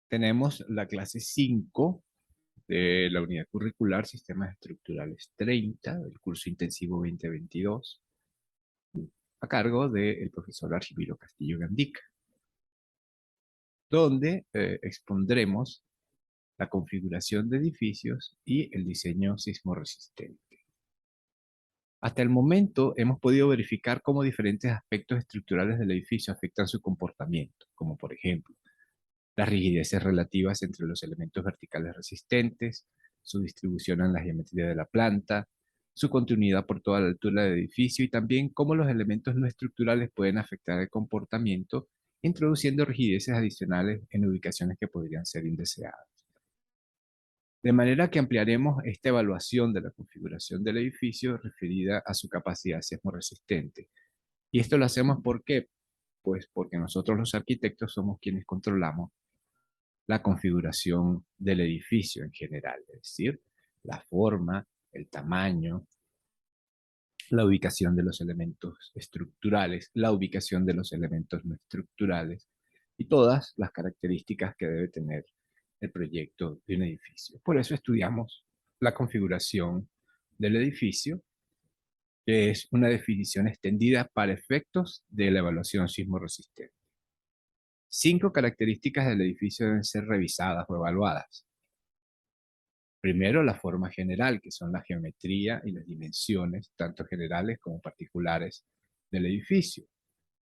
Tenemos la clase 5 de la unidad curricular Sistemas Estructurales 30 del curso intensivo 2022, a cargo del profesor Argimiro Castillo Gandica, donde expondremos la configuración de edificios y el diseño sismorresistente. Hasta el momento hemos podido verificar cómo diferentes aspectos estructurales del edificio afectan su comportamiento, como por ejemplo, las rigideces relativas entre los elementos verticales resistentes, su distribución en la geometría de la planta, su continuidad por toda la altura del edificio y también cómo los elementos no estructurales pueden afectar el comportamiento, introduciendo rigideces adicionales en ubicaciones que podrían ser indeseadas. De manera que ampliaremos esta evaluación de la configuración del edificio referida a su capacidad sismorresistente. Y esto lo hacemos ¿por qué? Pues porque nosotros los arquitectos somos quienes controlamos la configuración del edificio en general, es decir, la forma, el tamaño, la ubicación de los elementos estructurales, la ubicación de los elementos no estructurales y todas las características que debe tener el proyecto de un edificio. Por eso estudiamos la configuración del edificio, que es una definición extendida para efectos de la evaluación sismorresistente. 5 características del edificio deben ser revisadas o evaluadas. Primero, la forma general, que son la geometría y las dimensiones, tanto generales como particulares, del edificio.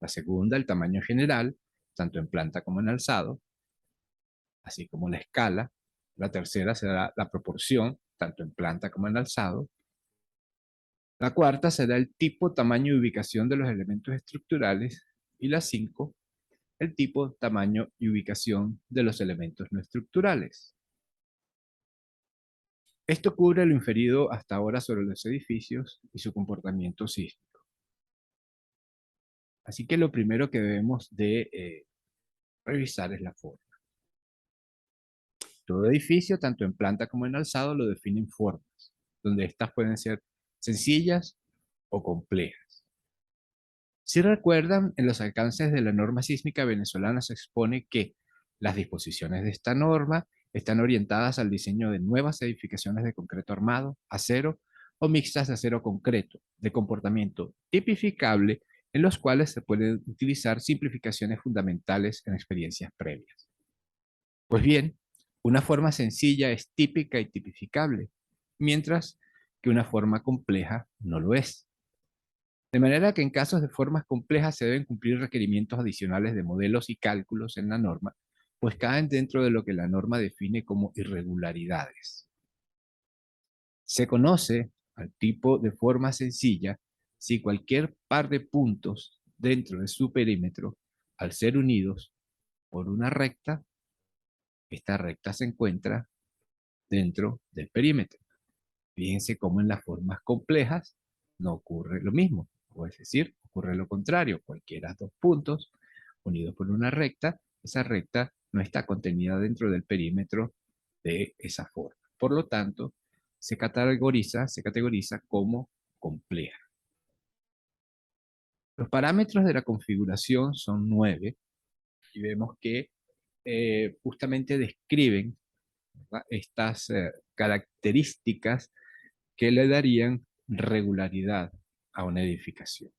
La segunda, el tamaño general, tanto en planta como en alzado, así como la escala. La tercera será la proporción, tanto en planta como en alzado. La cuarta será el tipo, tamaño y ubicación de los elementos estructurales. Y la 5, el tipo, tamaño y ubicación de los elementos no estructurales. Esto cubre lo inferido hasta ahora sobre los edificios y su comportamiento sísmico. Así que lo primero que debemos de revisar es la forma. Todo edificio, tanto en planta como en alzado, lo definen formas, donde estas pueden ser sencillas o complejas. Si recuerdan, en los alcances de la norma sísmica venezolana se expone que las disposiciones de esta norma están orientadas al diseño de nuevas edificaciones de concreto armado, acero o mixtas de acero concreto, de comportamiento tipificable, en los cuales se pueden utilizar simplificaciones fundamentales en experiencias previas. Pues bien, una forma sencilla es típica y tipificable, mientras que una forma compleja no lo es. De manera que en casos de formas complejas se deben cumplir requerimientos adicionales de modelos y cálculos en la norma, pues caen dentro de lo que la norma define como irregularidades. Se conoce al tipo de forma sencilla si cualquier par de puntos dentro de su perímetro, al ser unidos por una recta, esta recta se encuentra dentro del perímetro. Fíjense cómo en las formas complejas no ocurre lo mismo, o es decir, ocurre lo contrario. Cualquiera de dos puntos unidos por una recta, esa recta no está contenida dentro del perímetro de esa forma. Por lo tanto, se categoriza como compleja. Los parámetros de la configuración son 9 y vemos que justamente describen, ¿verdad?, estas características que le darían regularidad a una edificación.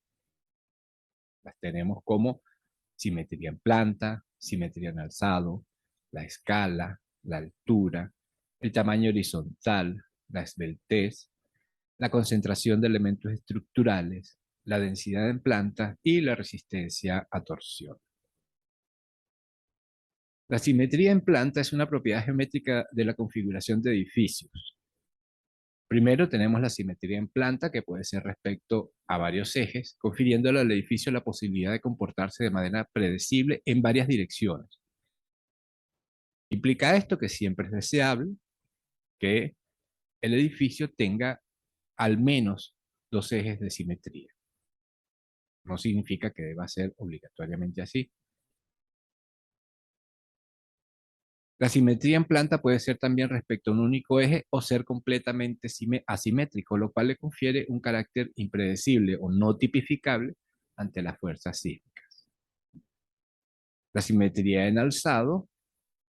Las tenemos como simetría en planta, simetría en alzado, la escala, la altura, el tamaño horizontal, la esbeltez, la concentración de elementos estructurales, la densidad en planta y la resistencia a torsión. La simetría en planta es una propiedad geométrica de la configuración de edificios. Primero tenemos la simetría en planta, que puede ser respecto a varios ejes, confiriéndole al edificio la posibilidad de comportarse de manera predecible en varias direcciones. Implica esto que siempre es deseable que el edificio tenga al menos dos ejes de simetría. No significa que deba ser obligatoriamente así. La simetría en planta puede ser también respecto a un único eje o ser completamente asimétrico, lo cual le confiere un carácter impredecible o no tipificable ante las fuerzas sísmicas. La simetría en alzado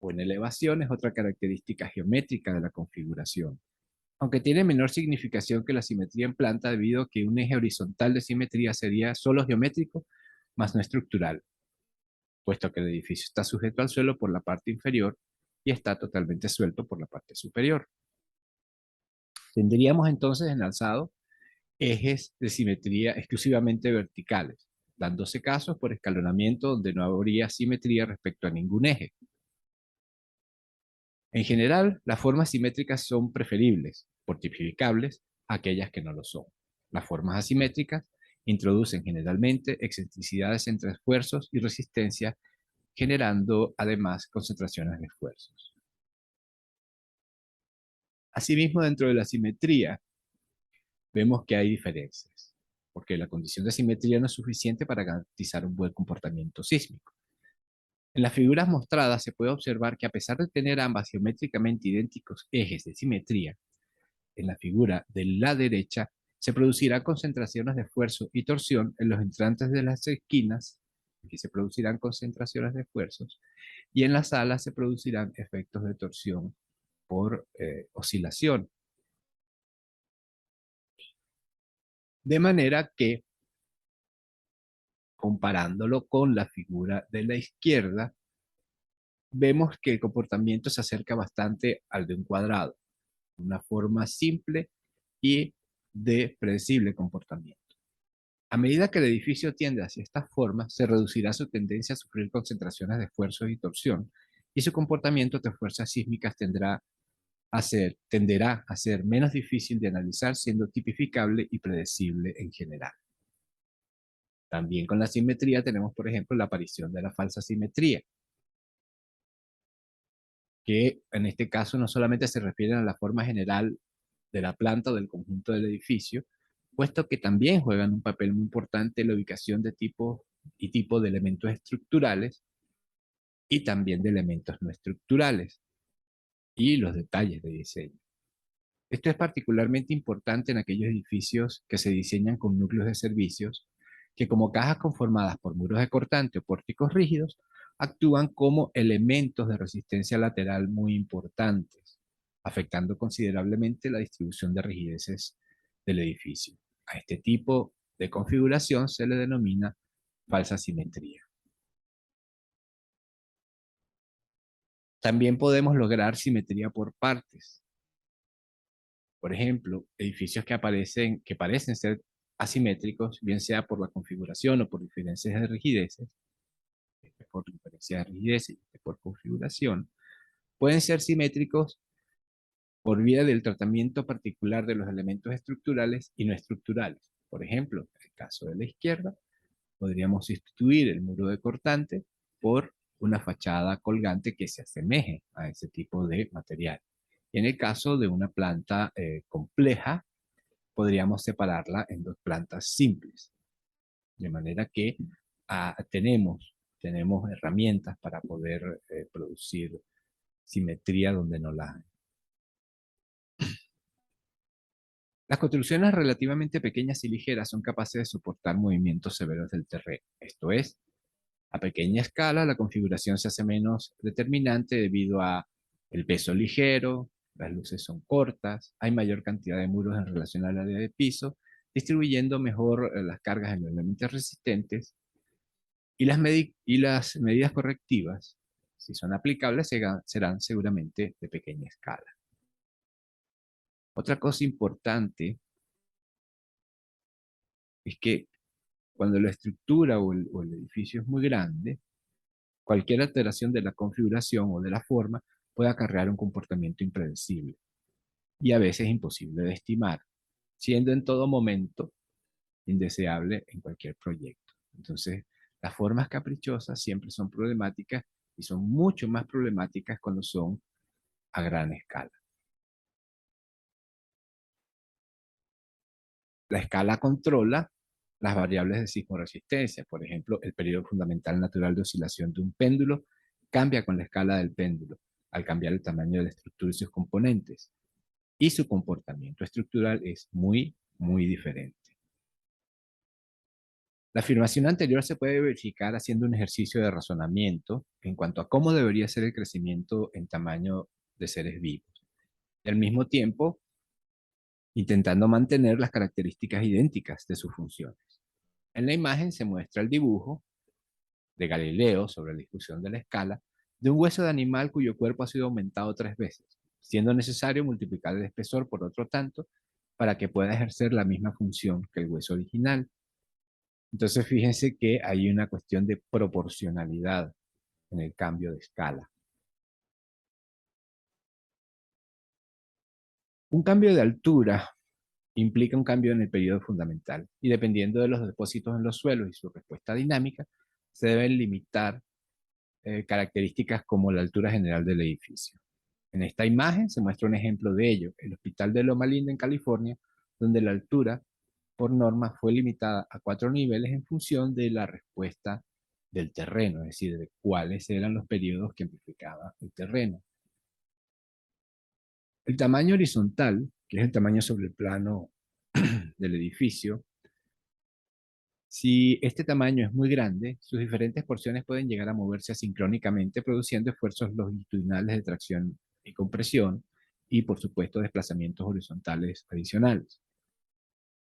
o en elevación es otra característica geométrica de la configuración, aunque tiene menor significación que la simetría en planta debido a que un eje horizontal de simetría sería solo geométrico, más no estructural, puesto que el edificio está sujeto al suelo por la parte inferior y está totalmente suelto por la parte superior. Tendríamos entonces en alzado ejes de simetría exclusivamente verticales, dándose casos por escalonamiento donde no habría simetría respecto a ningún eje. En general, las formas simétricas son preferibles, por tipificables, a aquellas que no lo son. Las formas asimétricas introducen generalmente excentricidades entre esfuerzos y resistencia, generando además concentraciones de esfuerzos. Asimismo, dentro de la simetría, vemos que hay diferencias, porque la condición de simetría no es suficiente para garantizar un buen comportamiento sísmico. En las figuras mostradas se puede observar que a pesar de tener ambas geométricamente idénticos ejes de simetría, en la figura de la derecha se producirán concentraciones de esfuerzo y torsión en los entrantes de las esquinas, aquí se producirán concentraciones de esfuerzos, y en las alas se producirán efectos de torsión por oscilación. De manera que, comparándolo con la figura de la izquierda, vemos que el comportamiento se acerca bastante al de un cuadrado, una forma simple y de predecible comportamiento. A medida que el edificio tiende hacia esta forma, se reducirá su tendencia a sufrir concentraciones de esfuerzo y torsión, y su comportamiento de fuerzas sísmicas tenderá a ser menos difícil de analizar, siendo tipificable y predecible en general. También con la simetría tenemos, por ejemplo, la aparición de la falsa simetría, que en este caso no solamente se refieren a la forma general de la planta o del conjunto del edificio, puesto que también juegan un papel muy importante en la ubicación de tipos y tipo de elementos estructurales y también de elementos no estructurales y los detalles de diseño. Esto es particularmente importante en aquellos edificios que se diseñan con núcleos de servicios que, como cajas conformadas por muros de cortante o pórticos rígidos, actúan como elementos de resistencia lateral muy importantes, afectando considerablemente la distribución de rigideces del edificio. A este tipo de configuración se le denomina falsa simetría. También podemos lograr simetría por partes. Por ejemplo, edificios que parecen ser asimétricos, bien sea por la configuración o por diferencias de rigideces, por diferencias de rigidez y por configuración, pueden ser simétricos por vía del tratamiento particular de los elementos estructurales y no estructurales. Por ejemplo, en el caso de la izquierda, podríamos sustituir el muro de cortante por una fachada colgante que se asemeje a ese tipo de material. Y en el caso de una planta compleja, podríamos separarla en dos plantas simples. De manera que tenemos herramientas para poder producir simetría donde no la hay. Las construcciones relativamente pequeñas y ligeras son capaces de soportar movimientos severos del terreno. Esto es, a pequeña escala la configuración se hace menos determinante debido a el peso ligero, las luces son cortas, hay mayor cantidad de muros en relación al área de piso, distribuyendo mejor las cargas en los elementos resistentes y las medidas correctivas, si son aplicables, serán seguramente de pequeña escala. Otra cosa importante es que cuando la estructura o el edificio es muy grande, cualquier alteración de la configuración o de la forma puede acarrear un comportamiento impredecible y a veces imposible de estimar, siendo en todo momento indeseable en cualquier proyecto. Entonces, las formas caprichosas siempre son problemáticas y son mucho más problemáticas cuando son a gran escala. La escala controla las variables de sismoresistencia. Por ejemplo, el periodo fundamental natural de oscilación de un péndulo cambia con la escala del péndulo al cambiar el tamaño de la estructura y sus componentes. Y su comportamiento estructural es muy, muy diferente. La afirmación anterior se puede verificar haciendo un ejercicio de razonamiento en cuanto a cómo debería ser el crecimiento en tamaño de seres vivos. Y al mismo tiempo, intentando mantener las características idénticas de sus funciones. En la imagen se muestra el dibujo de Galileo sobre la discusión de la escala de un hueso de animal cuyo cuerpo ha sido aumentado 3 veces, siendo necesario multiplicar el espesor por otro tanto para que pueda ejercer la misma función que el hueso original. Entonces fíjense que hay una cuestión de proporcionalidad en el cambio de escala. Un cambio de altura implica un cambio en el periodo fundamental y dependiendo de los depósitos en los suelos y su respuesta dinámica, se deben limitar características como la altura general del edificio. En esta imagen se muestra un ejemplo de ello, el Hospital de Loma Linda en California, donde la altura por norma fue limitada a 4 niveles en función de la respuesta del terreno, es decir, de cuáles eran los periodos que amplificaba el terreno. El tamaño horizontal, que es el tamaño sobre el plano del edificio, si este tamaño es muy grande, sus diferentes porciones pueden llegar a moverse asincrónicamente, produciendo esfuerzos longitudinales de tracción y compresión, y por supuesto desplazamientos horizontales adicionales.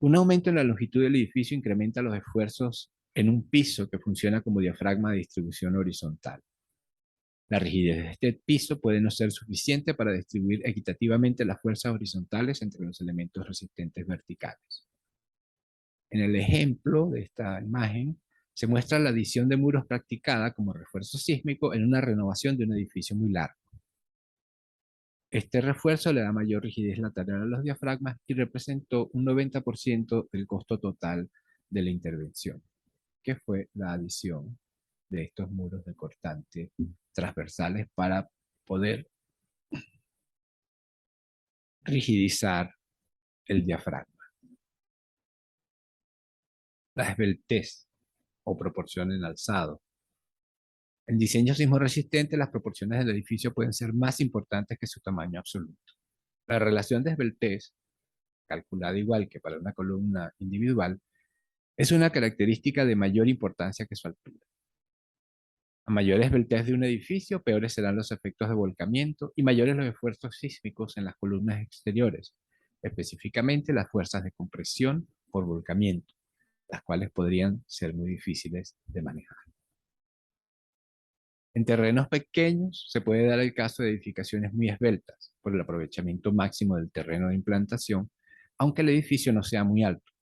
Un aumento en la longitud del edificio incrementa los esfuerzos en un piso que funciona como diafragma de distribución horizontal. La rigidez de este piso puede no ser suficiente para distribuir equitativamente las fuerzas horizontales entre los elementos resistentes verticales. En el ejemplo de esta imagen se muestra la adición de muros practicada como refuerzo sísmico en una renovación de un edificio muy largo. Este refuerzo le da mayor rigidez lateral a los diafragmas y representó un 90% del costo total de la intervención, que fue la adición de estos muros de cortante transversales para poder rigidizar el diafragma. La esbeltez o proporción en alzado. En diseño sismo resistente, las proporciones del edificio pueden ser más importantes que su tamaño absoluto. La relación de esbeltez, calculada igual que para una columna individual, es una característica de mayor importancia que su altura. A mayor esbeltez de un edificio, peores serán los efectos de volcamiento y mayores los esfuerzos sísmicos en las columnas exteriores, específicamente las fuerzas de compresión por volcamiento, las cuales podrían ser muy difíciles de manejar. En terrenos pequeños se puede dar el caso de edificaciones muy esbeltas por el aprovechamiento máximo del terreno de implantación, aunque el edificio no sea muy alto.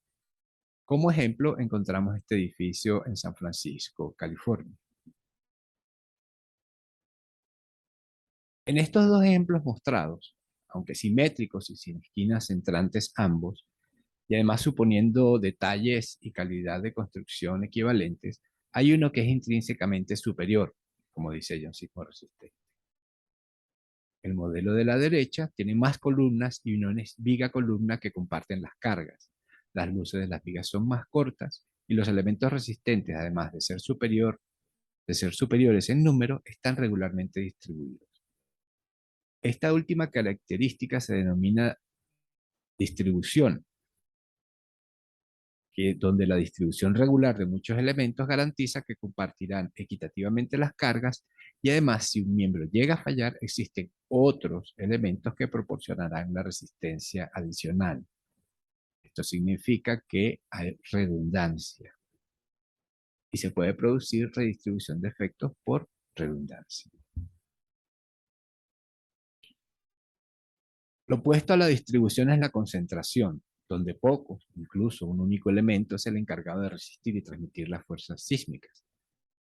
Como ejemplo, encontramos este edificio en San Francisco, California. En estos dos ejemplos mostrados, aunque simétricos y sin esquinas entrantes ambos, y además suponiendo detalles y calidad de construcción equivalentes, hay uno que es intrínsecamente superior, como dice John Sismo Resistente. El modelo de la derecha tiene más columnas y una viga columna que comparten las cargas. Las luces de las vigas son más cortas y los elementos resistentes, además de ser superiores en número, están regularmente distribuidos. Esta última característica se denomina distribución, donde la distribución regular de muchos elementos garantiza que compartirán equitativamente las cargas y además si un miembro llega a fallar existen otros elementos que proporcionarán la resistencia adicional. Esto significa que hay redundancia y se puede producir redistribución de efectos por redundancia. Lo opuesto a la distribución es la concentración, donde pocos, incluso un único elemento, es el encargado de resistir y transmitir las fuerzas sísmicas,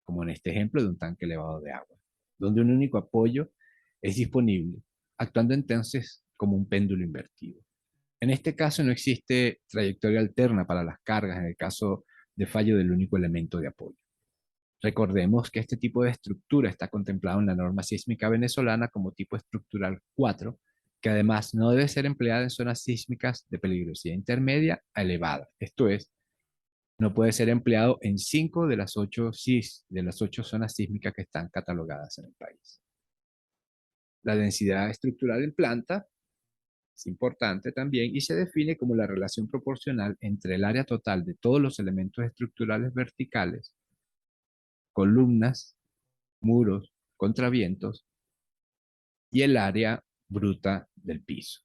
como en este ejemplo de un tanque elevado de agua, donde un único apoyo es disponible, actuando entonces como un péndulo invertido. En este caso no existe trayectoria alterna para las cargas en el caso de fallo del único elemento de apoyo. Recordemos que este tipo de estructura está contemplado en la norma sísmica venezolana como tipo estructural 4, que además no debe ser empleada en zonas sísmicas de peligrosidad intermedia a elevada. Esto es, no puede ser empleado en 5 de las 8 zonas sísmicas que están catalogadas en el país. La densidad estructural en planta es importante también, y se define como la relación proporcional entre el área total de todos los elementos estructurales verticales, columnas, muros, contravientos, y el área bruta del piso.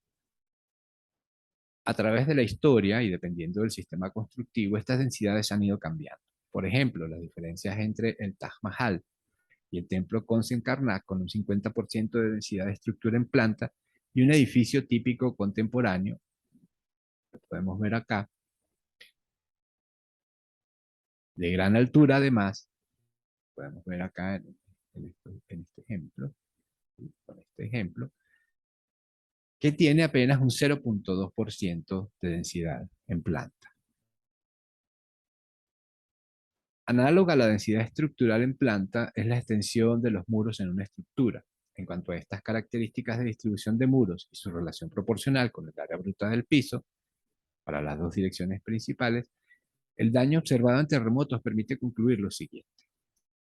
A través de la historia y dependiendo del sistema constructivo, estas densidades han ido cambiando. Por ejemplo, las diferencias entre el Taj Mahal y el templo Konsen Karnak, con un 50% de densidad de estructura en planta, y un edificio típico contemporáneo, que podemos ver acá, de gran altura además, podemos ver acá en este ejemplo, ¿sí? Con este ejemplo, que tiene apenas un 0,2% de densidad en planta. Análoga a la densidad estructural en planta es la extensión de los muros en una estructura. En cuanto a estas características de distribución de muros y su relación proporcional con el área bruta del piso, para las dos direcciones principales, el daño observado en terremotos permite concluir lo siguiente.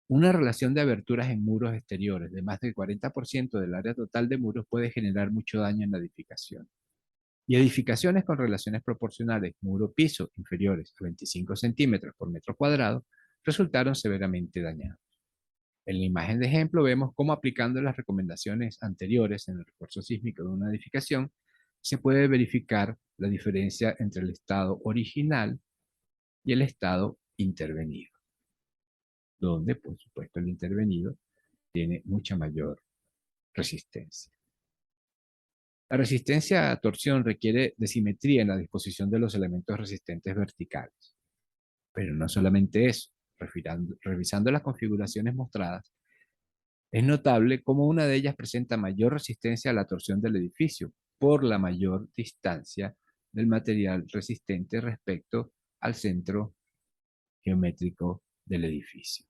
Una relación de aberturas en muros exteriores de más del 40% del área total de muros puede generar mucho daño en la edificación. Y edificaciones con relaciones proporcionales muro-piso inferiores a 25 centímetros por metro cuadrado resultaron severamente dañados. En la imagen de ejemplo vemos cómo aplicando las recomendaciones anteriores en el refuerzo sísmico de una edificación se puede verificar la diferencia entre el estado original y el estado intervenido, donde por supuesto el intervenido tiene mucha mayor resistencia. La resistencia a torsión requiere de simetría en la disposición de los elementos resistentes verticales. Pero no solamente eso, revisando las configuraciones mostradas, es notable cómo una de ellas presenta mayor resistencia a la torsión del edificio por la mayor distancia del material resistente respecto al centro geométrico del edificio.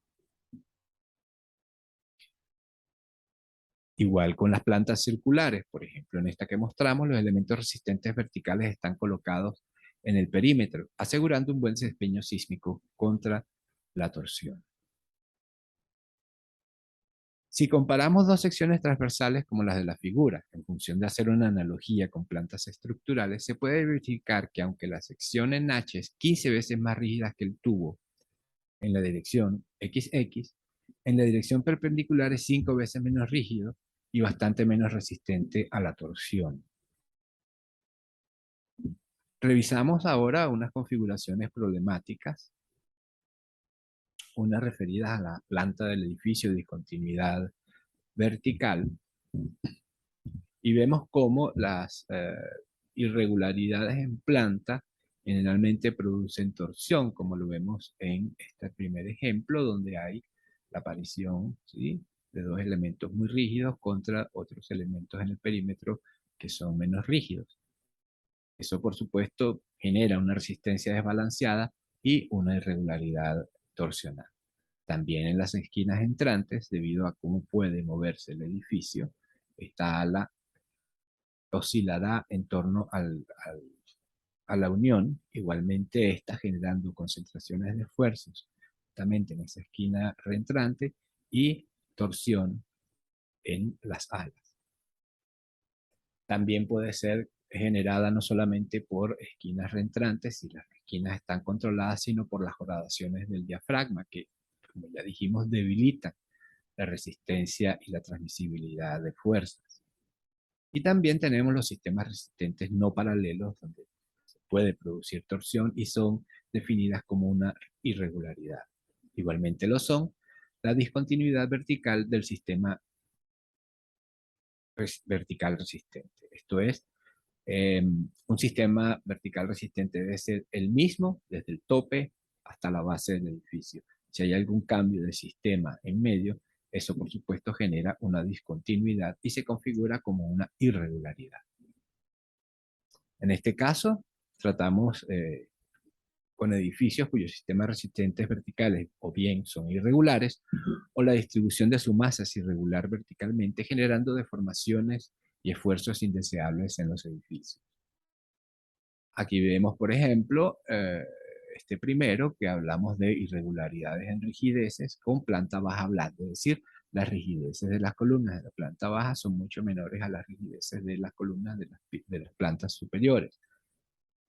Igual con las plantas circulares, por ejemplo, en esta que mostramos, los elementos resistentes verticales están colocados en el perímetro, asegurando un buen desempeño sísmico contra la torsión. Si comparamos dos secciones transversales como las de la figura, en función de hacer una analogía con plantas estructurales, se puede verificar que aunque la sección en H es 15 veces más rígida que el tubo en la dirección XX, en la dirección perpendicular es 5 veces menos rígido y bastante menos resistente a la torsión. Revisamos ahora unas configuraciones problemáticas, unas referidas a la planta del edificio de discontinuidad vertical, y vemos cómo las irregularidades en planta generalmente producen torsión, como lo vemos en este primer ejemplo, donde hay la aparición, ¿sí?, de dos elementos muy rígidos contra otros elementos en el perímetro que son menos rígidos. Eso, por supuesto, genera una resistencia desbalanceada y una irregularidad torsional. También en las esquinas entrantes, debido a cómo puede moverse el edificio, esta ala oscilará en torno a la unión, igualmente está generando concentraciones de esfuerzos, justamente en esa esquina reentrante, y torsión en las alas. También puede ser generada no solamente por esquinas reentrantes, si las esquinas están controladas, sino por las gradaciones del diafragma, que, como ya dijimos, debilitan la resistencia y la transmisibilidad de fuerzas. Y también tenemos los sistemas resistentes no paralelos, donde se puede producir torsión y son definidas como una irregularidad. Igualmente lo son la discontinuidad vertical del sistema vertical resistente. Esto es, un sistema vertical resistente debe ser el mismo desde el tope hasta la base del edificio. Si hay algún cambio de sistema en medio, eso por supuesto genera una discontinuidad y se configura como una irregularidad. En este caso, tratamos con edificios cuyos sistemas resistentes verticales o bien son irregulares o la distribución de su masa es irregular verticalmente, generando deformaciones y esfuerzos indeseables en los edificios. Aquí vemos, por ejemplo, este primero, que hablamos de irregularidades en rigideces con planta baja blanda, es decir, las rigideces de las columnas de la planta baja son mucho menores a las rigideces de las columnas de las plantas superiores.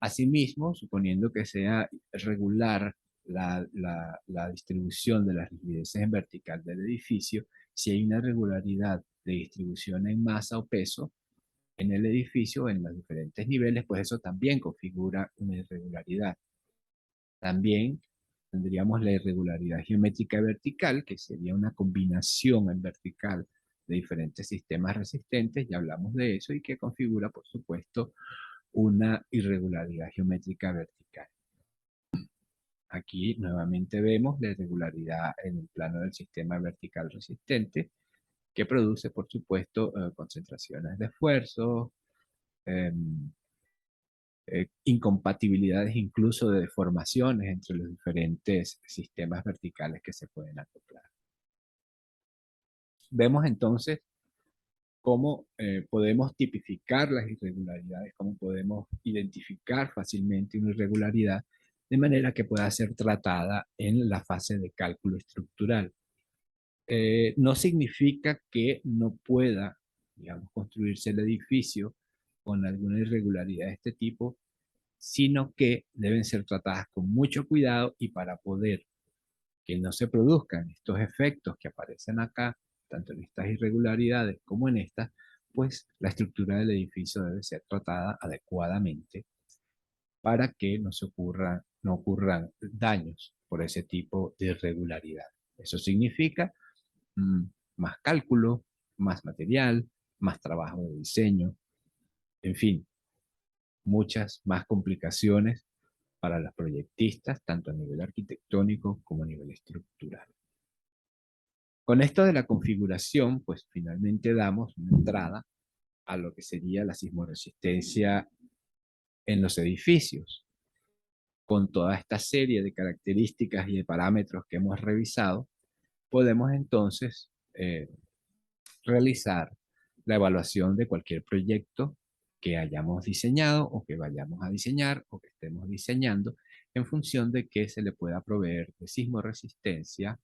Asimismo, suponiendo que sea regular la distribución de las rigideces en vertical del edificio, si hay una regularidad de distribución en masa o peso en el edificio, en los diferentes niveles, pues eso también configura una irregularidad. También tendríamos la irregularidad geométrica vertical, que sería una combinación en vertical de diferentes sistemas resistentes, ya hablamos de eso, y que configura, por supuesto, una irregularidad geométrica vertical. Aquí nuevamente vemos la irregularidad en el plano del sistema vertical resistente, que produce, por supuesto, concentraciones de esfuerzo, incompatibilidades incluso de deformaciones entre los diferentes sistemas verticales que se pueden acoplar. Vemos entonces cómo podemos tipificar las irregularidades, cómo podemos identificar fácilmente una irregularidad de manera que pueda ser tratada en la fase de cálculo estructural. No significa que no pueda, digamos, construirse el edificio con alguna irregularidad de este tipo, sino que deben ser tratadas con mucho cuidado, y para poder que no se produzcan estos efectos que aparecen acá, tanto en estas irregularidades como en estas, pues la estructura del edificio debe ser tratada adecuadamente para que no ocurran daños por ese tipo de irregularidad. Eso significa mm, más cálculo, más material, más trabajo de diseño, en fin, muchas más complicaciones para los proyectistas, tanto a nivel arquitectónico como a nivel estructural. Con esto de la configuración, pues finalmente damos una entrada a lo que sería la sismoresistencia en los edificios. Con toda esta serie de características y de parámetros que hemos revisado, podemos entonces realizar la evaluación de cualquier proyecto que hayamos diseñado o que vayamos a diseñar o que estemos diseñando, en función de que se le pueda proveer de sismoresistencia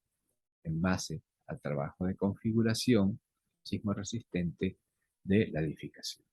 en base al trabajo de configuración sismorresistente de la edificación.